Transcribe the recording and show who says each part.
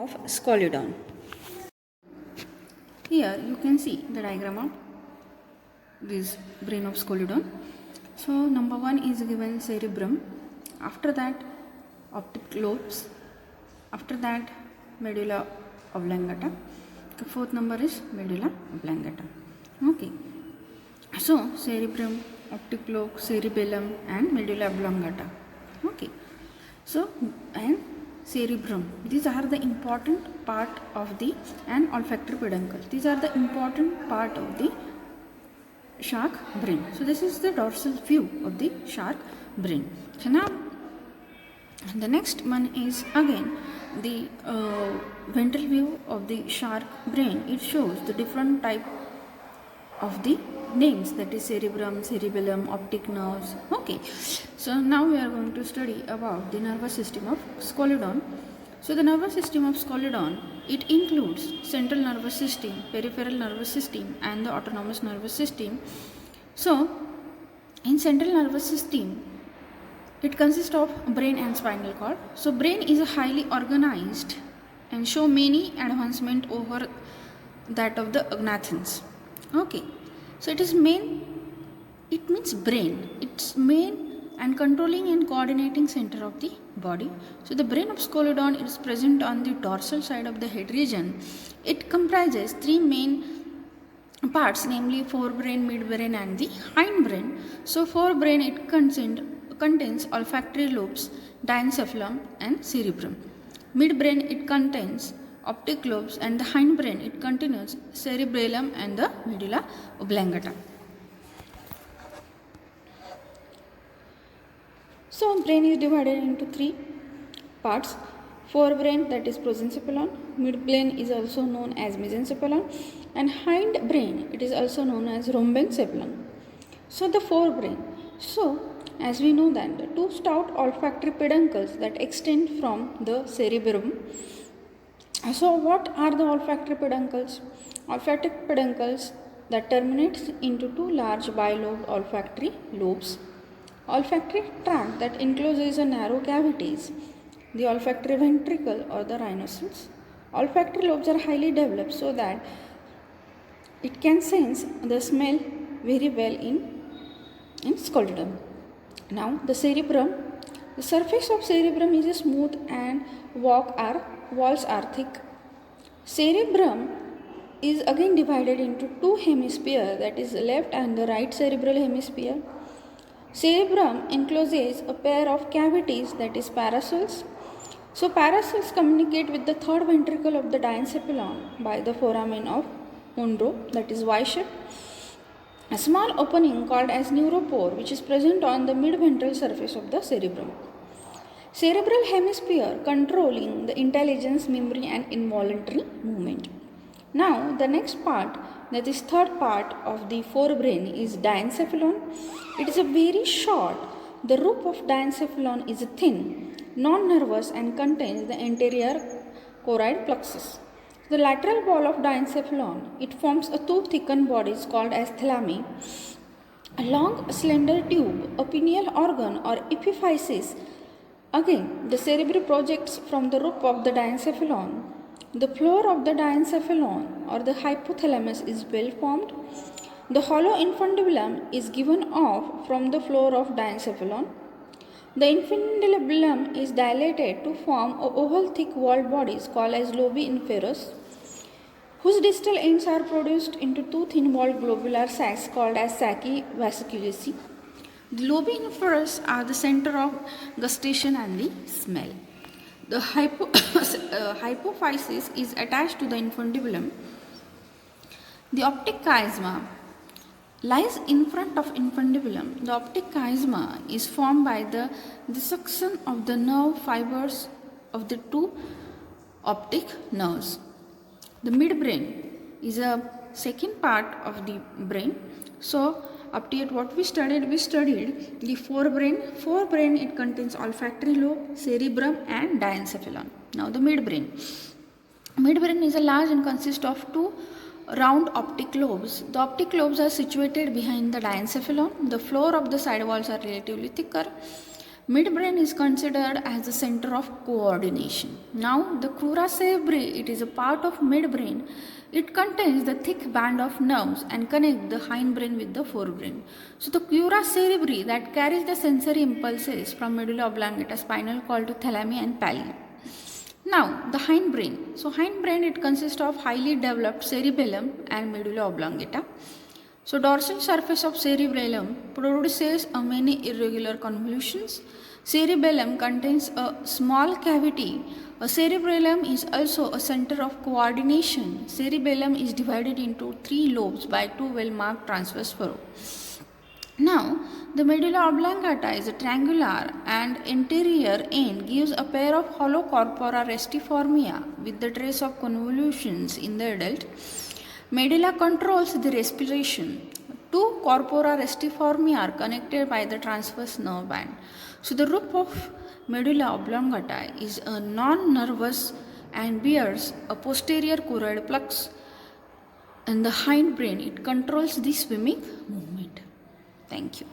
Speaker 1: of Scolidon. Here you can see the diagram of this brain of Scolidon. So number 1 is given cerebrum, after that optic lobes, after that medulla oblongata, the fourth number is medulla oblongata. Okay, so cerebrum, optic lobe, cerebellum and medulla oblongata. Okay, so and cerebrum, these are the important part of the and olfactory peduncle, these are the important part of the shark brain. So this is the dorsal view of the shark brain. So now the next one is again the ventral view of the shark brain. It shows the different type of the names, that is cerebrum, cerebellum, optic nerves. Okay, so now we are going to study about the nervous system of Scolidon. So the nervous system of Scolidon, it includes central nervous system, peripheral nervous system and the autonomous nervous system. So in central nervous system, it consists of brain and spinal cord. So brain is highly organized and show many advancement over that of the Ognathans. Okay, so it means brain, it's main and controlling and coordinating center of the body. So the brain of Scolidon is present on the dorsal side of the head region. It comprises three main parts, namely forebrain, midbrain and the hindbrain. So forebrain, it contains olfactory lobes, diencephalon and cerebrum. Midbrain, it contains optic lobes, and the hindbrain, it contains cerebellum and the medulla oblongata. So brain is divided into three parts. Forebrain, that is prosencephalon, midbrain is also known as mesencephalon, and hindbrain, it is also known as rhombencephalon. So the forebrain, so as we know that the two stout olfactory peduncles that extend from the cerebrum. So what are the olfactory peduncles? Olfactory peduncles that terminates into two large bilobed olfactory lobes. Olfactory tract that encloses a narrow cavities, the olfactory ventricle or the rhinoceros. Olfactory lobes are highly developed so that it can sense the smell very well in Scolidon. Now the cerebrum, the surface of cerebrum is smooth and walls are thick. Cerebrum is again divided into two hemispheres, that is left and the right cerebral hemisphere. Cerebrum encloses a pair of cavities, that is paracells. So paracells communicate with the third ventricle of the diencephalon by the foramen of Monro, that is Y-shape. A small opening called as neuropore, which is present on the midventral surface of the cerebrum. Cerebral hemisphere controlling the intelligence, memory and involuntary movement. Now the next part, that is third part of the forebrain, is diencephalon. It is a very short. The roof of diencephalon is thin, non-nervous and contains the anterior choroid plexus. The lateral wall of diencephalon, it forms a two thickened bodies called as thalami. A long slender tube, a pineal organ or epiphysis. Again, the cerebrum projects from the roof of the diencephalon. The floor of the diencephalon or the hypothalamus is well formed. The hollow infundibulum is given off from the floor of diencephalon. The infundibulum is dilated to form a oval thick walled bodies called as lobi inferus, whose distal ends are produced into two thin walled globular sacs called as saci vasculaceae. The lobi inferus are the center of gustation and the smell. The hypophysis is attached to the infundibulum. The optic chiasma lies in front of infundibulum. The optic chiasma is formed by the dissection of the nerve fibers of the two optic nerves. The midbrain is a second part of the brain. So up to yet what we studied the forebrain. Forebrain, it contains olfactory lobe, cerebrum and diencephalon. Now the midbrain. Midbrain is a large and consists of two round optic lobes. The optic lobes are situated behind the diencephalon. The floor of the side walls are relatively thicker. Midbrain is considered as the center of coordination. Now, the crura cerebri, it is a part of midbrain. It contains the thick band of nerves and connect the hindbrain with the forebrain. So, the crura cerebri that carries the sensory impulses from medulla oblongata, spinal cord to thalami and palli. Now, the hindbrain. So, hindbrain, it consists of highly developed cerebellum and medulla oblongata. So, dorsal surface of cerebellum produces many irregular convolutions. Cerebellum contains a small cavity. A cerebellum is also a center of coordination. Cerebellum is divided into 3 lobes by 2 well-marked transverse furrows. Now, the medulla oblongata is a triangular and anterior end gives a pair of hollow corpora restiformia with the trace of convolutions in the adult. Medulla controls the respiration. 2 corpora restiformia are connected by the transverse nerve band. So the roof of medulla oblongata is a non-nervous and bears a posterior choroid plux. And the hindbrain, it controls the swimming movement. Thank you.